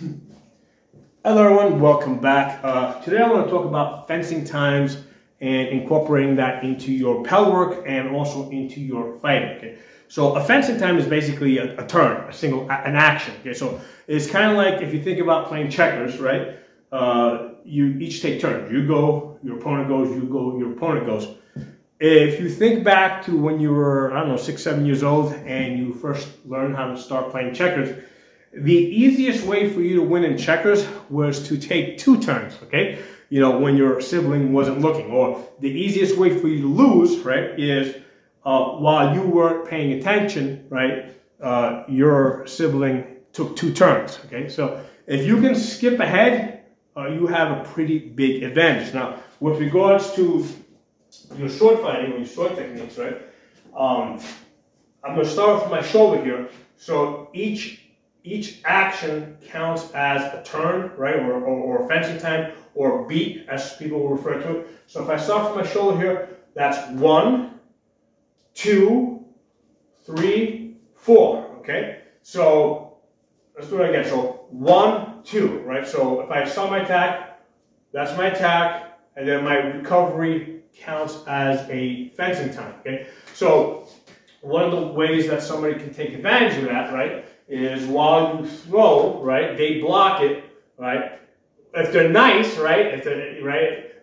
Hello everyone, welcome back. Today I want to talk about fencing times and incorporating that into your Pell work and also into your fighting. Okay? So a fencing time is basically a turn, an action. Okay? So it's kind of like if you think about playing checkers, right? You each take turns. You go, your opponent goes, you go, your opponent goes. If you think back to when you were, I don't know, 6, 7 years old and you first learned how to start playing checkers, the easiest way for you to win in checkers was to take 2 turns, okay? You know, when your sibling wasn't looking. Or the easiest way for you to lose, right, is while you weren't paying attention, right, your sibling took 2 turns, okay? So if you can skip ahead, you have a pretty big advantage. Now, with regards to your sword fighting or your sword techniques, right, I'm going to start with my shoulder here. So each action counts as a turn, right, or a fencing time, or a beat, as people will refer to it. So if I start from my shoulder here, that's 1, 2, 3, 4, okay? So let's do it again. So 1, 2, right? So if I start my attack, that's my attack, and then my recovery counts as a fencing time, okay? So one of the ways that somebody can take advantage of that, right, is while you throw, right, they block it, right? If they're nice, right,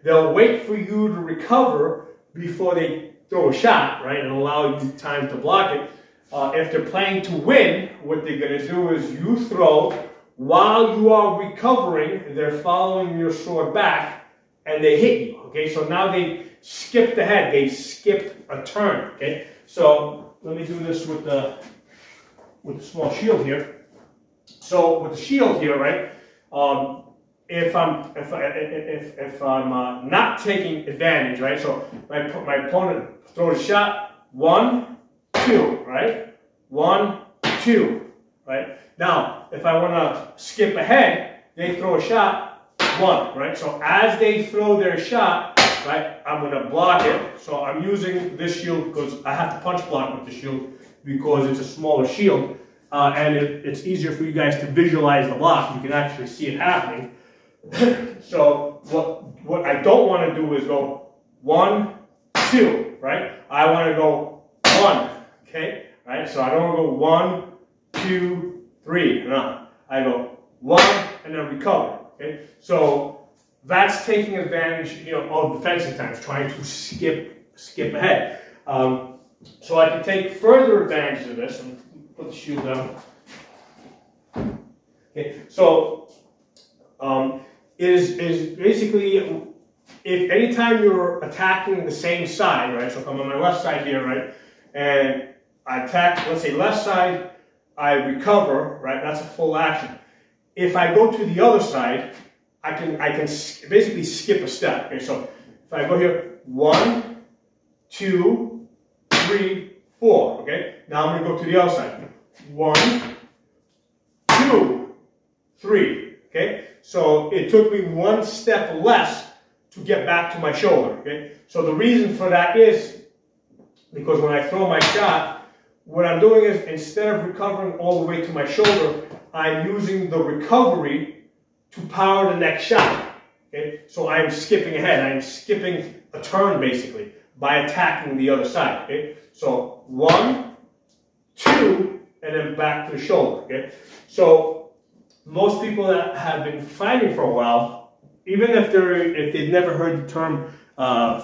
they'll wait for you to recover before they throw a shot, right, and allow you time to block it. If they're playing to win, what they're going to do is you throw, while you are recovering, they're following your sword back, and they hit you, okay? So now they skipped ahead, they skipped a turn, okay? So let me do this with the small shield here. So with the shield here, right? If I'm not taking advantage, right? So my opponent throws a shot, 1, 2, right? 1, 2, right? Now, if I want to skip ahead, they throw a shot, 1, right? So as they throw their shot, right, I'm going to block it. So I'm using this shield because I have to punch block with the shield because it's a smaller shield. And it's easier for you guys to visualize the block. You can actually see it happening. So what I don't want to do is go 1, 2, right? I want to go 1, okay? Right? So I don't want to go 1, 2, 3. No, I go 1 and then recover. Okay? So that's taking advantage, you know, of the fencing times, trying to skip ahead. So I can take further advantage of this and put the shield down. Okay, so is basically if anytime you're attacking the same side, right? So if I'm on my left side here, right, and I attack, let's say left side, I recover, right? That's a full action. If I go to the other side, I can basically skip a step. Okay, so if I go here, 1, 2, 3, 4. Okay, now I'm going to go to the other side. 1, 2, 3. Okay, so it took me 1 step less to get back to my shoulder. Okay, so the reason for that is because when I throw my shot, what I'm doing is instead of recovering all the way to my shoulder, I'm using the recovery to power the next shot. Okay, so I'm skipping ahead. I'm skipping a turn basically by attacking the other side. Okay, so 1, 2, and then back to the shoulder. Okay, so most people that have been fighting for a while, even if they've never heard the term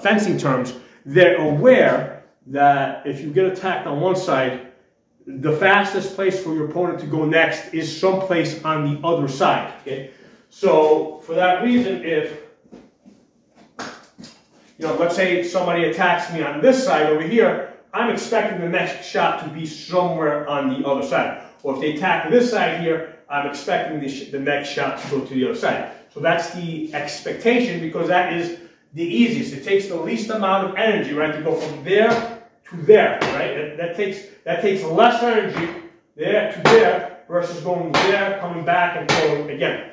fencing terms, they're aware that if you get attacked on one side, the fastest place for your opponent to go next is someplace on the other side. Okay, so for that reason, if you know, let's say somebody attacks me on this side over here, I'm expecting the next shot to be somewhere on the other side. Or if they attack this side here, I'm expecting the next shot to go to the other side. So that's the expectation because that is the easiest. It takes the least amount of energy, right, to go from there to there, right? That takes less energy there to there versus going there, coming back, and going again.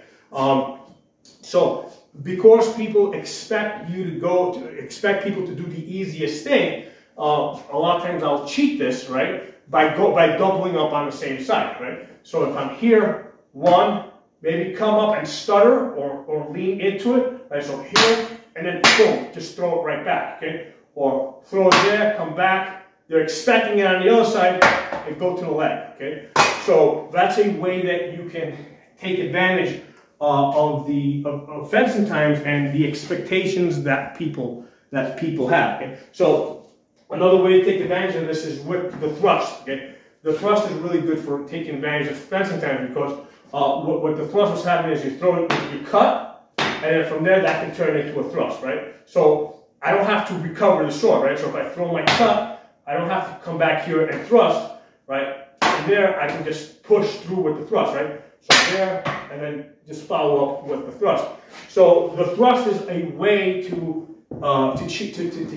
So because people expect people to do the easiest thing, a lot of times I'll cheat this, right, by doubling up on the same side, right? So if I'm here, 1, maybe come up and stutter or lean into it. Right, so here, and then boom, just throw it right back, okay? Or throw it there, come back. They're expecting it on the other side and go to the leg, okay? So that's a way that you can take advantage of fencing times and the expectations that people have. Okay? So another way to take advantage of this is with the thrust. Okay? The thrust is really good for taking advantage of fencing times because what the thrust is happening is you throw it, you cut, and then from there that can turn into a thrust, right? So I don't have to recover the sword, right? So if I throw my cut, I don't have to come back here and thrust, right? From there I can just push through with the thrust, right? So there, and then just follow up with the thrust. So the thrust is a way to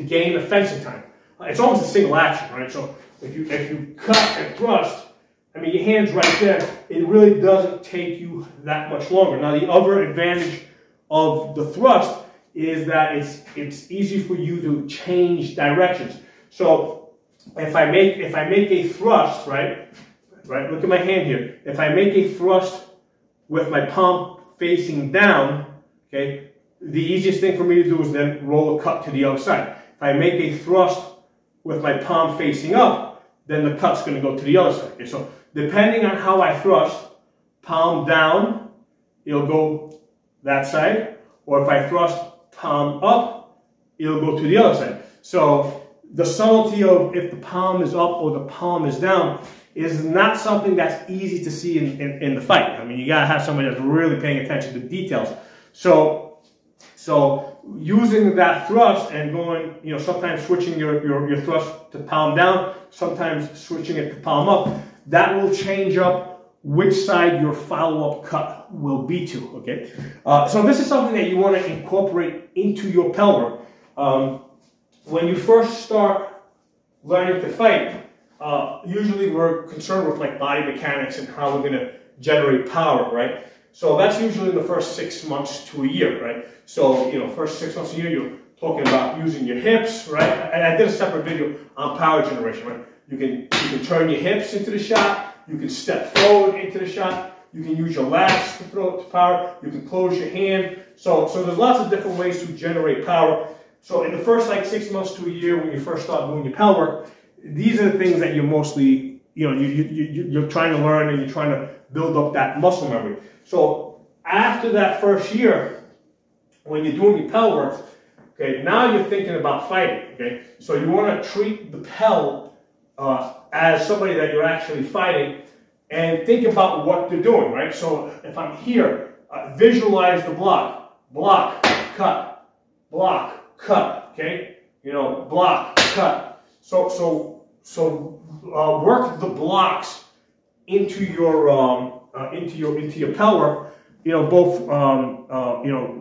gain the fencing time. It's almost a single action, right? So if you cut and thrust, I mean your hand's right there. It really doesn't take you that much longer. Now the other advantage of the thrust is that it's easy for you to change directions. So if I make a thrust, right, look at my hand here. If I make a thrust with my palm facing down, okay, the easiest thing for me to do is then roll a cut to the other side. If I make a thrust with my palm facing up, then the cut's going to go to the other side. Okay, so depending on how I thrust, palm down, it'll go that side, or if I thrust palm up, it'll go to the other side. So the subtlety of if the palm is up or the palm is down is not something that's easy to see in the fight. I mean, you gotta have somebody that's really paying attention to details. So using that thrust and going, you know, sometimes switching your thrust to palm down, sometimes switching it to palm up, that will change up which side your follow-up cut will be to, okay? So this is something that you want to incorporate into your Pell work. When you first start learning to fight, usually we're concerned with like body mechanics and how we're going to generate power, right? So that's usually in the first 6 months to a year, right? So, you know, first 6 months to a year, you're talking about using your hips, right? And I did a separate video on power generation, right? You can turn your hips into the shot, you can step forward into the shot, you can use your lats to throw it to power, you can close your hand. So there's lots of different ways to generate power. So in the first like 6 months to a year when you first start doing your Pell work, these are the things that you're mostly, you know, you're trying to learn and you're trying to build up that muscle memory. So after that first year, when you're doing your Pell work, okay, now you're thinking about fighting, okay? So you want to treat the Pell as somebody that you're actually fighting and think about what they're doing, right? So if I'm here, visualize the block, cut, block, cut, okay? You know, block, cut. So work the blocks into your Pell work. You know, both you know,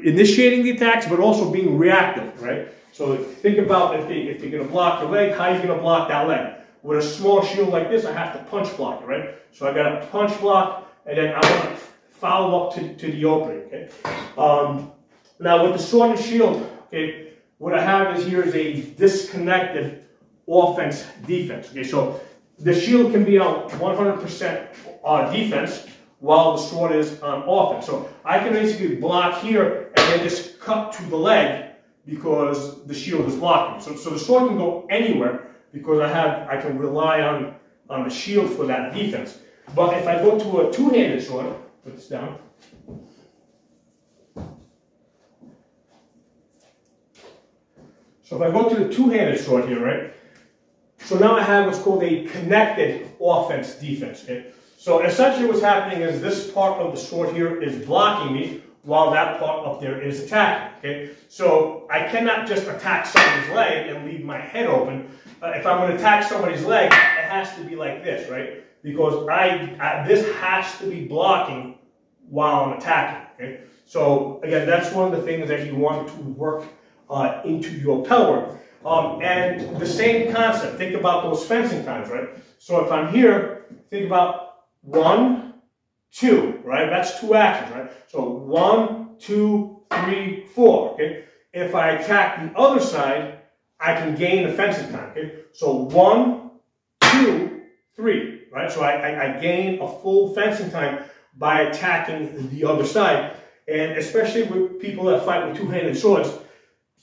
initiating the attacks, but also being reactive, right? So think about if they're going to block your leg, how are you going to block that leg? With a small shield like this, I have to punch block it, right? So I got to punch block, and then I want to follow up to the opening, okay? Now with the sword and shield, okay, what I have is here is a disconnected offense defense, okay? So the shield can be on 100% defense while the sword is on offense. So I can basically block here and then just cut to the leg because the shield is blocking. So the sword can go anywhere because I can rely on the shield for that defense. But if I go to a two-handed sword, put this down. So if I go to the two-handed sword here, right? So now I have what's called a connected offense-defense, okay? So essentially what's happening is this part of the sword here is blocking me while that part up there is attacking, okay? So I cannot just attack somebody's leg and leave my head open. If I'm going to attack somebody's leg, it has to be like this, right? Because this has to be blocking while I'm attacking, okay? So again, that's one of the things that you want to work into your Pell work. And the same concept, think about those fencing times, right? So if I'm here, think about 1, 2, right? That's 2 actions, right? So 1, 2, 3, 4, okay? If I attack the other side, I can gain the fencing time, okay? So 1, 2, 3, right? So I gain a full fencing time by attacking the other side. And especially with people that fight with two-handed swords,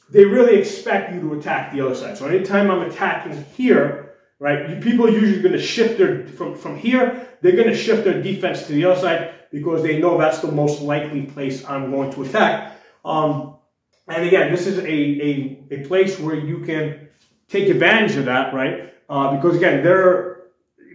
they really expect you to attack the other side. So anytime I'm attacking here, right, people are usually going to shift their, from here, they're going to shift their defense to the other side because they know that's the most likely place I'm going to attack. And again, this is a place where you can take advantage of that, right? Because again, they're,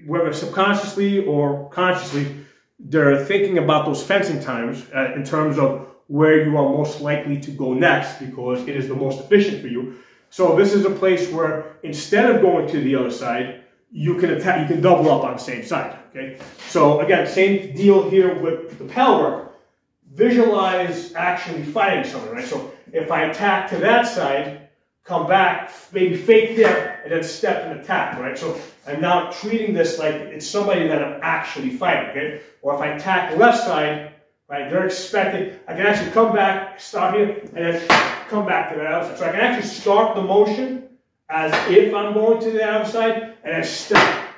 whether subconsciously or consciously, they're thinking about those fencing times in terms of where you are most likely to go next because it is the most efficient for you. So this is a place where instead of going to the other side, you can attack, you can double up on the same side, okay? So again, same deal here with the Pell work. Visualize actually fighting someone, right? So if I attack to that side, come back, maybe fake there, and then step and attack, right? So I'm now treating this like it's somebody that I'm actually fighting, okay? Or if I attack left side, right, they're expecting, I can actually come back, start here, and then come back to the other side. So I can actually start the motion as if I'm going to the other side, and then step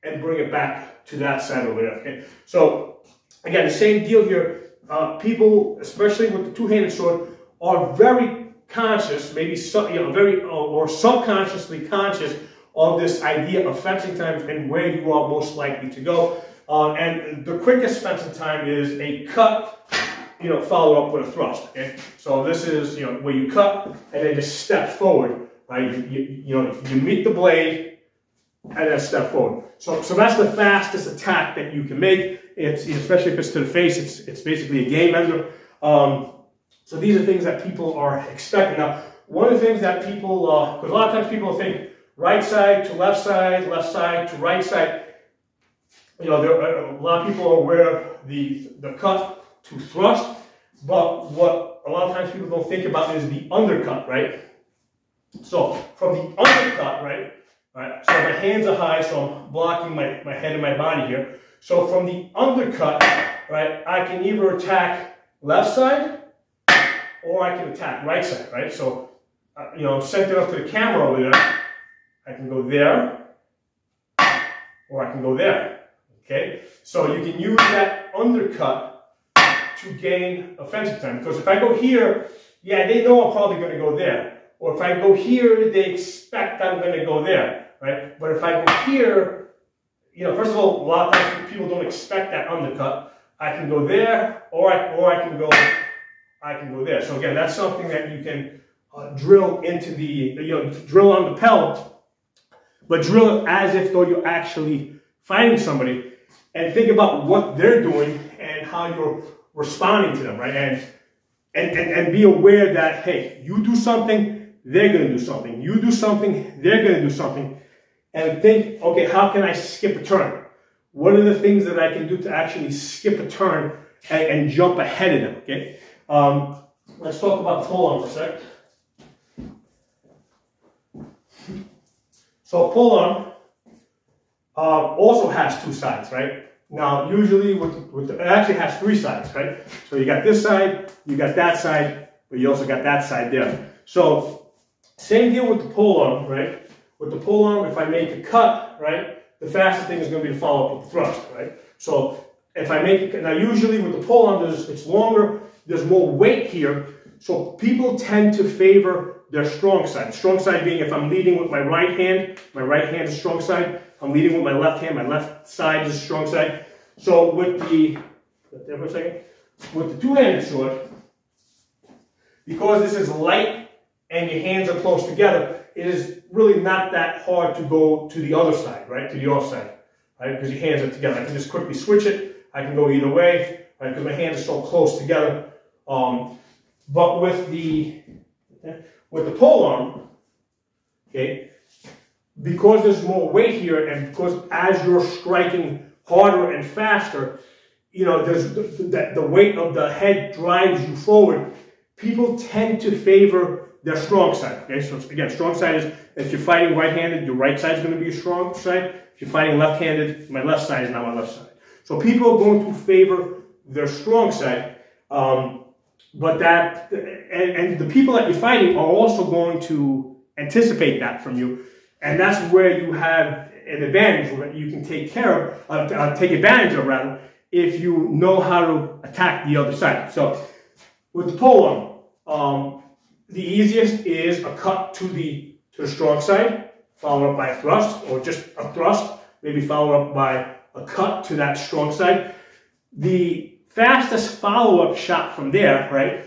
and bring it back to that side over there, okay? So again, the same deal here. People, especially with the two-handed sword, are very conscious, maybe very or subconsciously conscious of this idea of fencing times and where you are most likely to go. And the quickest fencing time is a cut, followed up with a thrust. Okay, so this is where you cut and then just step forward. Right, you meet the blade and then step forward. So that's the fastest attack that you can make. It's especially if it's to the face. It's basically a game ender. So these are things that people are expecting. Now, one of the things that people, because a lot of times people think right side to left side to right side. A lot of people are aware of the cut to thrust, but what a lot of times people don't think about is the undercut, right? So from the undercut, right? So my hands are high, so I'm blocking my head and my body here. So from the undercut, right, I can either attack left side or I can attack right side, right? So, I'm centered up to the camera over there. I can go there or I can go there, okay? So you can use that undercut to gain offensive time. Because if I go here, yeah, they know I'm probably going to go there. Or if I go here, they expect I'm going to go there, right? But if I go here, first of all, a lot of times people don't expect that undercut. I can go there, or I can go there. So again, that's something that you can drill into the, drill on the Pell, but drill it as if though you're actually fighting somebody, and think about what they're doing and how you're responding to them, right? And be aware that, hey, you do something, they're going to do something. You do something, they're going to do something. And think, okay, how can I skip a turn? What are the things that I can do to actually skip a turn and jump ahead of them, okay? Let's talk about the polearm for a sec. So polearm also has two sides, right? Now, usually it actually has three sides, right? So you got this side, you got that side, but you also got that side there. So same deal with the polearm, right? With the polearm, if I make a cut, right, the fastest thing is going to be to follow up with the thrust, right? So if I make it, now usually with the polearm, it's longer, there's more weight here, so people tend to favor their strong side. Strong side being if I'm leading with my right hand is strong side. I'm leading with my left hand, my left side is strong side. So with the two-handed sword, because this is light and your hands are close together, it is really not that hard to go to the other side, right? To the off side, right? Because your hands are together. I can just quickly switch it. I can go either way, right? Because my hands are so close together. But with the polearm, okay, because there's more weight here, and because as you're striking harder and faster, there's the weight of the head drives you forward. People tend to favor their strong side. Okay, so again, strong side is if you're fighting right-handed, your right side is going to be your strong side. If you're fighting left-handed, my left side is not my left side. So people are going to favor their strong side. But that, and the people that you're fighting are also going to anticipate that from you. And that's where you have an advantage that you can take advantage of, if you know how to attack the other side. So with the polearm, the easiest is a cut to the strong side, followed up by a thrust, or just a thrust, maybe followed up by a cut to that strong side. The fastest follow-up shot from there, right?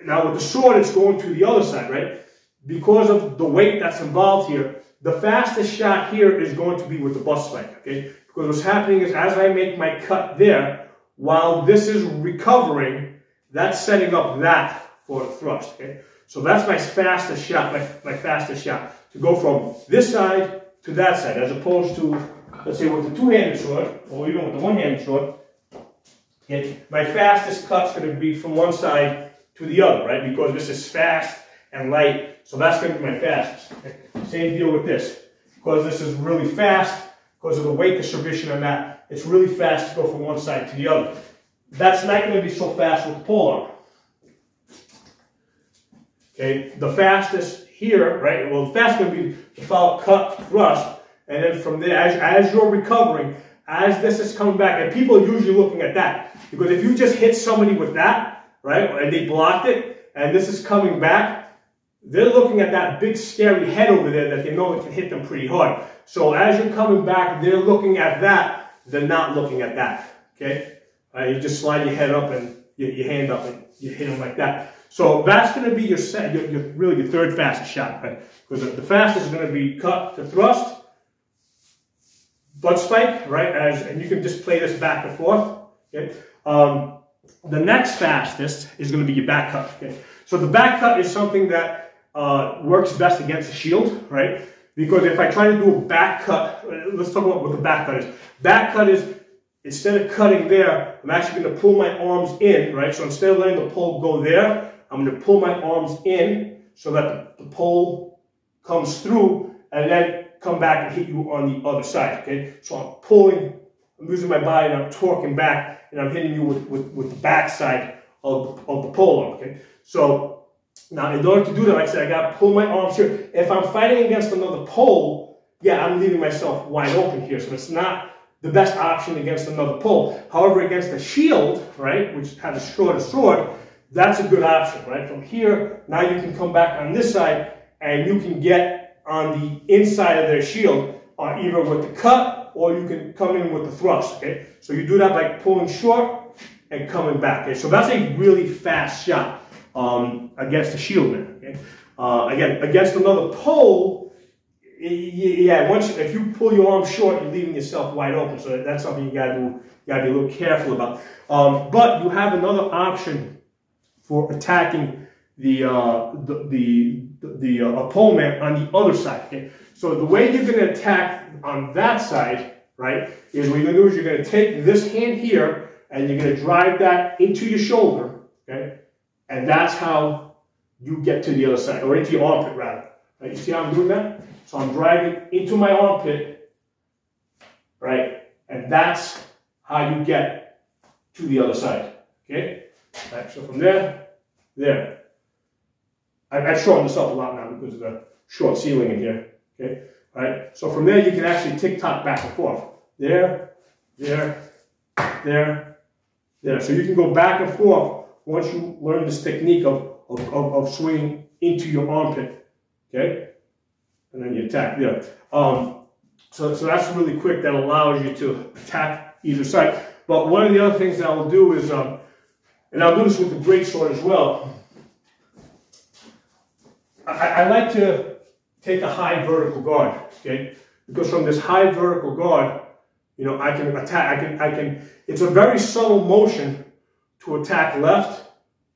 Now with the sword, it's going to the other side, right? Because of the weight that's involved here, the fastest shot here is going to be with the butt spike, okay? Because what's happening is as I make my cut there, while this is recovering, that's setting up that for the thrust, okay? So that's my fastest shot, my fastest shot, to go from this side to that side, as opposed to, let's say, with the two-handed sword, or even with the one-handed sword, okay, my fastest cut's going to be from one side to the other, right? Because this is fast and light, so that's going to be my fastest. Okay? Same deal with this. Because this is really fast, because of the weight distribution on that, it's really fast to go from one side to the other. That's not going to be so fast with the polearm. Okay, the fastest here, right? Well, the fastest is going to be the follow, cut, thrust, and then from there, as you're recovering, as this is coming back, and people are usually looking at that, because if you just hit somebody with that, right, and they blocked it, and this is coming back, they're looking at that big scary head over there that they know it can hit them pretty hard. So as you're coming back, they're looking at that, they're not looking at that, okay? You just slide your head up and your hand up and you hit them like that. So that's going to be really your third fastest shot, right? Because the fastest is going to be cut to thrust, butt spike, right? And you can just play this back and forth, okay? The next fastest is going to be your back cut, okay? So the back cut is something that works best against a shield, right? Because if I try to do a back cut, let's talk about what the back cut is. Back cut is, instead of cutting there, I'm actually going to pull my arms in, right? So instead of letting the pole go there, I'm going to pull my arms in so that the pole comes through and then come back and hit you on the other side, okay? So I'm pulling, I'm using my body and I'm torquing back and I'm hitting you with the back side of the polearm, okay? So now in order to do that, like I said, I got to pull my arms here. If I'm fighting against another pole, yeah, I'm leaving myself wide open here. So it's not the best option against another pole. However, against a shield, right, which has a shorter sword, that's a good option, right? From here, now you can come back on this side and you can get on the inside of their shield, either with the cut or you can come in with the thrust, okay? So you do that by pulling short and coming back, okay? So that's a really fast shot against the shield man, okay? Again, against another pole, yeah, if you pull your arm short, you're leaving yourself wide open. So that's something you gotta be a little careful about. But you have another option for attacking the pole man on the other side. Okay? So the way you're going to attack on that side, right, is what you're going to do is you're going to take this hand here and you're going to drive that into your shoulder, okay, and that's how you get to the other side, or into your armpit rather. Right? You see how I'm doing that? So I'm driving into my armpit, right, and that's how you get to the other side. Okay. Right, so from there. I've shortened this up a lot now because of the short ceiling in here. Okay, all right. So from there you can actually tick-tock back and forth. There. So you can go back and forth once you learn this technique of swinging into your armpit. Okay, and then you attack there. So that's really quick. That allows you to attack either side. But one of the other things that I will do is and I'll do this with the greatsword as well. I like to take a high vertical guard, okay? Because from this high vertical guard, you know, I can attack, it's a very subtle motion to attack left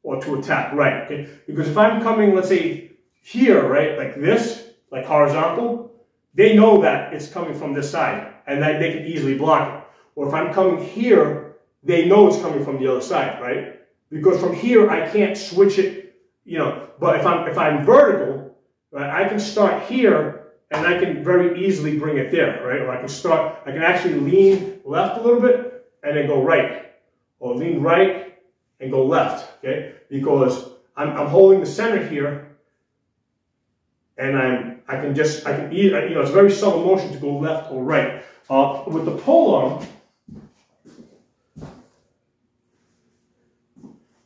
or to attack right, okay? Because if I'm coming, let's say, here, right, like this, like horizontal, they know that it's coming from this side, and that they can easily block it. Or if I'm coming here, they know it's coming from the other side, right? Because from here, I can't switch it, you know, but if I'm vertical, right, I can start here and I can very easily bring it there, right? Or I can actually lean left a little bit and then go right, or lean right and go left, okay? Because I'm holding the center here, and I can you know, it's a very subtle motion to go left or right. With the polearm,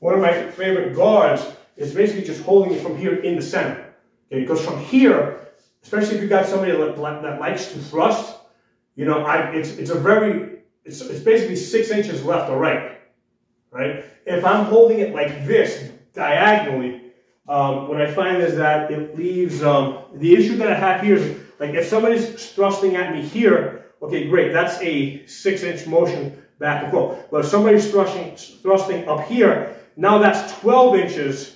one of my favorite guards is basically just holding it from here in the center. Okay, because from here, especially if you got somebody that likes to thrust, you know, it's basically 6 inches left or right, right? If I'm holding it like this diagonally, what I find is that it leaves, the issue that I have here is, like, if somebody's thrusting at me here, okay, great, that's a 6-inch motion back and forth. But if somebody's thrusting up here, now that's 12 inches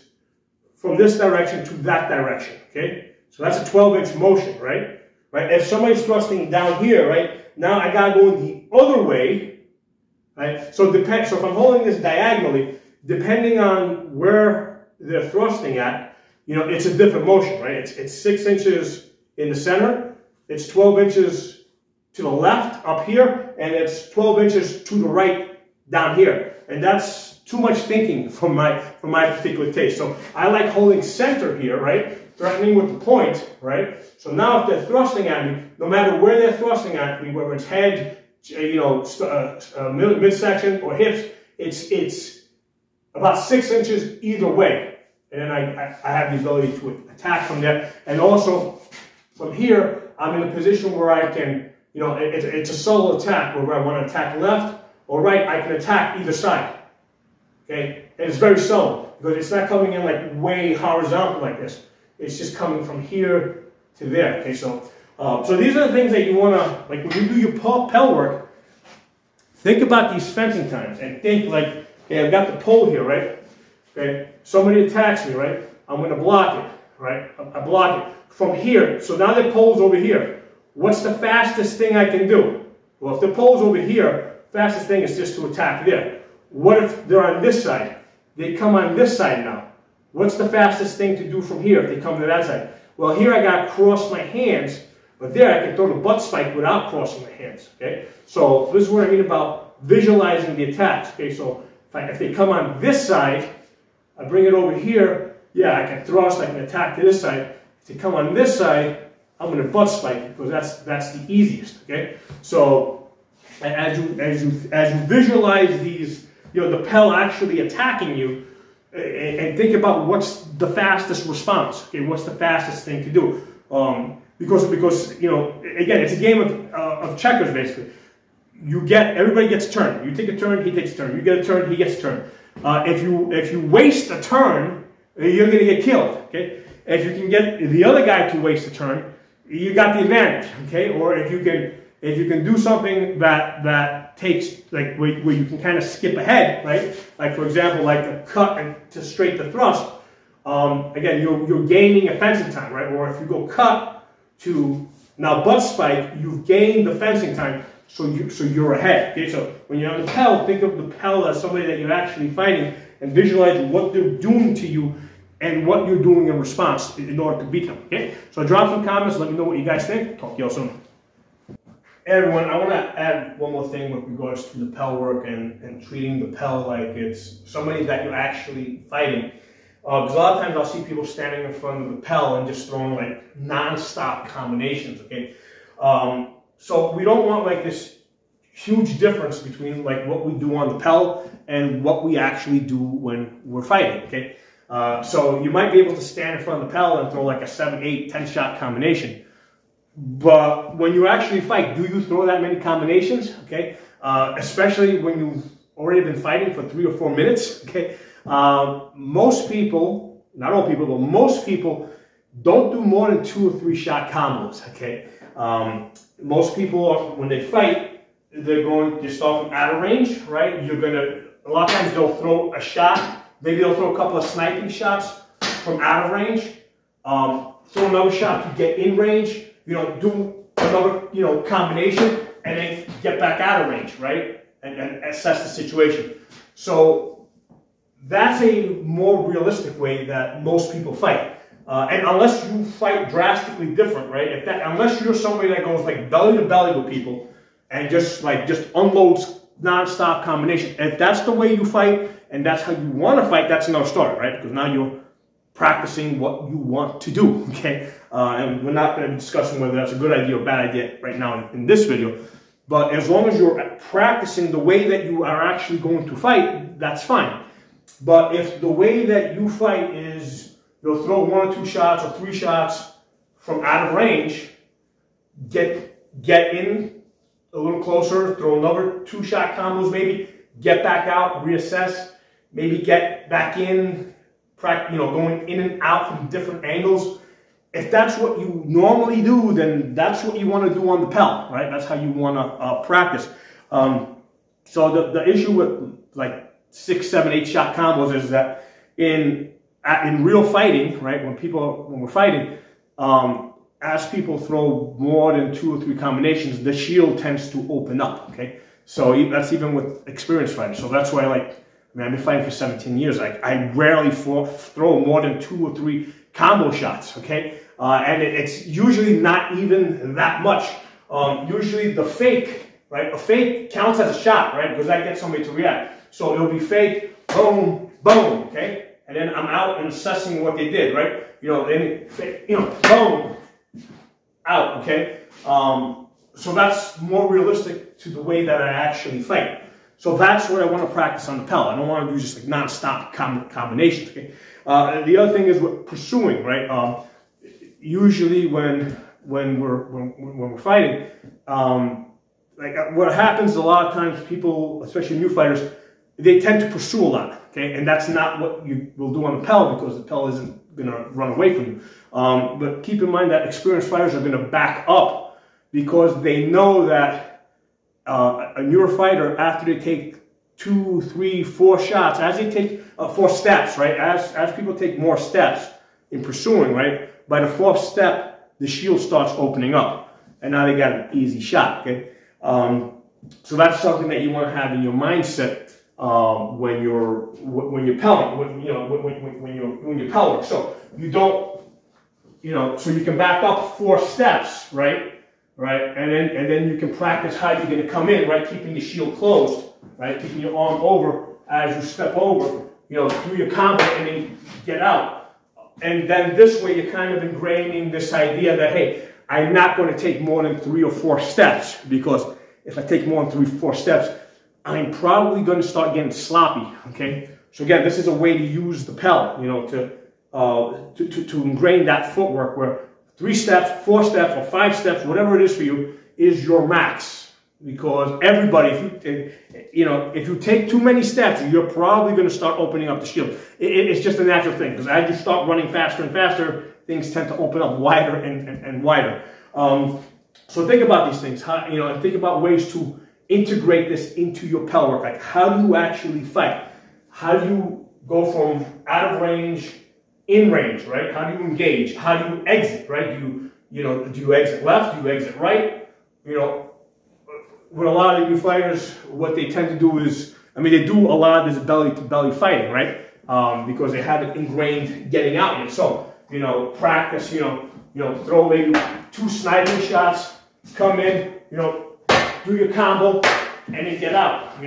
from this direction to that direction, okay? So that's a 12-inch motion, right? Right? If somebody's thrusting down here, right, now I gotta go the other way, right? So if I'm holding this diagonally, depending on where they're thrusting at, you know, it's a different motion, right? It's 6 inches in the center, it's 12 inches to the left up here, and it's 12 inches to the right down here. And that's too much thinking for my particular taste. So I like holding center here, right? Threatening with the point, right? So now if they're thrusting at me, no matter where they're thrusting at me, whether it's head, you know, midsection or hips, it's about 6 inches either way. And then I have the ability to attack from there. And also from here, I'm in a position where I can, you know, it's a solo attack, where I want to attack left or right, I can attack either side. Okay? And it's very subtle, because it's not coming in like way horizontal like this. It's just coming from here to there. Okay, so these are the things that you want to, like, when you do your Pell work, think about these fencing times and think like, okay, I've got the pole here, right? Okay, somebody attacks me, right? I'm going to block it, right? I block it from here. So now the pole's over here. What's the fastest thing I can do? Well, if the pole's over here, fastest thing is just to attack there. What if they're on this side? They come on this side now. What's the fastest thing to do from here if they come to that side? Well, here I got to cross my hands, but there I can throw the butt spike without crossing my hands, okay? So this is what I mean about visualizing the attacks, okay? So if they come on this side, I bring it over here, yeah, I can thrust, I can attack to this side. If they come on this side, I'm going to butt spike, because that's the easiest, okay? So as you visualize these, you know, the Pell actually attacking you, and think about what's the fastest response. Okay, what's the fastest thing to do? Because you know, again, it's a game of checkers basically. Everybody gets a turn. You take a turn, he takes a turn. You get a turn, he gets a turn. If you waste a turn, you're going to get killed. Okay, if you can get the other guy to waste a turn, you got the advantage. Okay, or if you can do something that takes, like, where you can kind of skip ahead, right? Like, for example, like a cut and to straight the thrust. Again, you're gaining a fencing time, right? Or if you go cut to now butt spike, you've gained the fencing time, so you're ahead. Okay, so when you're on the Pell, think of the Pell as somebody that you're actually fighting, and visualize what they're doing to you and what you're doing in response in order to beat them. Okay, so drop some comments. Let me know what you guys think. Talk to y'all soon. Hey everyone, I want to add one more thing with regards to the Pell work and treating the Pell like it's somebody that you're actually fighting. Because a lot of times I'll see people standing in front of the Pell and just throwing like non-stop combinations, okay? So we don't want like this huge difference between like what we do on the Pell and what we actually do when we're fighting, okay? So you might be able to stand in front of the Pell and throw like a 7, 8, 10 shot combination. But when you actually fight, do you throw that many combinations? Okay, especially when you've already been fighting for 3 or 4 minutes. Okay, most people, not all people, but most people don't do more than 2 or 3 shot combos. Okay, most people, when they fight, they're going to start from out of range, right? A lot of times they'll throw a shot. Maybe they'll throw a couple of sniping shots from out of range. Throw another shot to get in range. You know, do another, you know, combination, and then get back out of range, right? And assess the situation. So that's a more realistic way that most people fight. And unless you fight drastically different, right? Unless you're somebody that goes like belly to belly with people and just unloads non-stop combination. If that's the way you fight and that's how you want to fight, that's another story, right? Because now you're practicing what you want to do, okay? And we're not going to be discussing whether that's a good idea or bad idea right now in this video. But as long as you're practicing the way that you are actually going to fight, that's fine. But if the way that you fight is you'll throw 1 or 2 shots or 3 shots from out of range, get in a little closer, throw another 2-shot combos maybe, get back out, reassess, maybe get back in, going in and out from different angles. If that's what you normally do, then that's what you want to do on the Pell, right? That's how you want to practice. So the issue with like 6, 7, 8-shot combos is that in real fighting, right? When we're fighting, as people throw more than 2 or 3 combinations, the shield tends to open up. Okay, so that's even with experienced fighters. So that's why, like, I've been fighting for 17 years. I rarely throw more than 2 or 3 combo shots, okay? And it's usually not even that much. Usually the fake, right? A fake counts as a shot, right? Because that gets somebody to react. So it'll be fake, boom, boom, okay? And then I'm out and assessing what they did, right? Then fake, boom, out, okay? So that's more realistic to the way that I actually fight. So that's what I want to practice on the Pell. I don't want to do just like non-stop combinations. Okay? The other thing is with pursuing, right? Usually when we're fighting, like what happens a lot of times, people, especially new fighters, they tend to pursue a lot. Okay, and that's not what you will do on the Pell, because the Pell isn't going to run away from you. But keep in mind that experienced fighters are going to back up, because they know that a newer fighter, after they take 2, 3, 4 shots, as they take 4 steps, right? As people take more steps in pursuing, right? By the 4th step, the shield starts opening up, and now they got an easy shot. Okay, so that's something that you want to have in your mindset when you're pelling, when you're doing your Pell work. So you don't, so you can back up 4 steps, right? Right, and then you can practice how you're going to come in, right? Keeping the shield closed, right? Keeping your arm over as you step over, do your combo and then get out. And then this way you're kind of ingraining this idea that, hey, I'm not going to take more than 3 or 4 steps, because if I take more than 3 or 4 steps, I'm probably going to start getting sloppy. Okay, so again, this is a way to use the Pell, to ingrain that footwork where 3 steps, 4 steps, or 5 steps, whatever it is for you, is your max. Because everybody, if you take too many steps, you're probably going to start opening up the shield. It's just a natural thing, because as you start running faster and faster, things tend to open up wider and wider. So think about these things. Think about ways to integrate this into your Pell work. Like, how do you actually fight? How do you go from out of range, in range, right? How do you engage? How do you exit, right? Do you exit left? Do you exit right? With a lot of new fighters, what they tend to do is, they do a lot of this belly-to-belly fighting, right? Because they have it ingrained getting out here. So, practice, throw maybe 2 sniping shots, come in, do your combo, and then get out,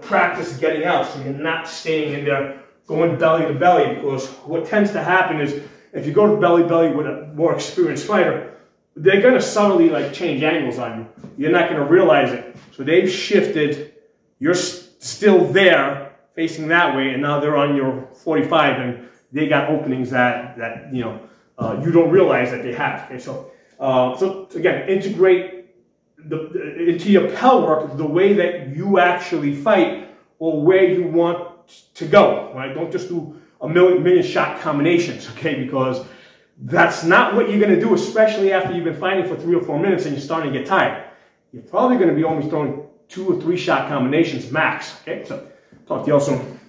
practice getting out, so you're not staying in there going belly to belly, because what tends to happen is if you go to belly to belly with a more experienced fighter, they're going to subtly change angles on you. You're not going to realize it. So they've shifted, you're still there facing that way, and now they're on your 45 and they got openings that you don't realize that they have. Okay, so again, integrate into your Pell work the way that you actually fight, or where you want to go, right? Don't just do a million shot combinations, okay? Because that's not what you're going to do, especially after you've been fighting for 3 or 4 minutes and you're starting to get tired. You're probably going to be only throwing 2 or 3 shot combinations max, okay? So talk to you all soon.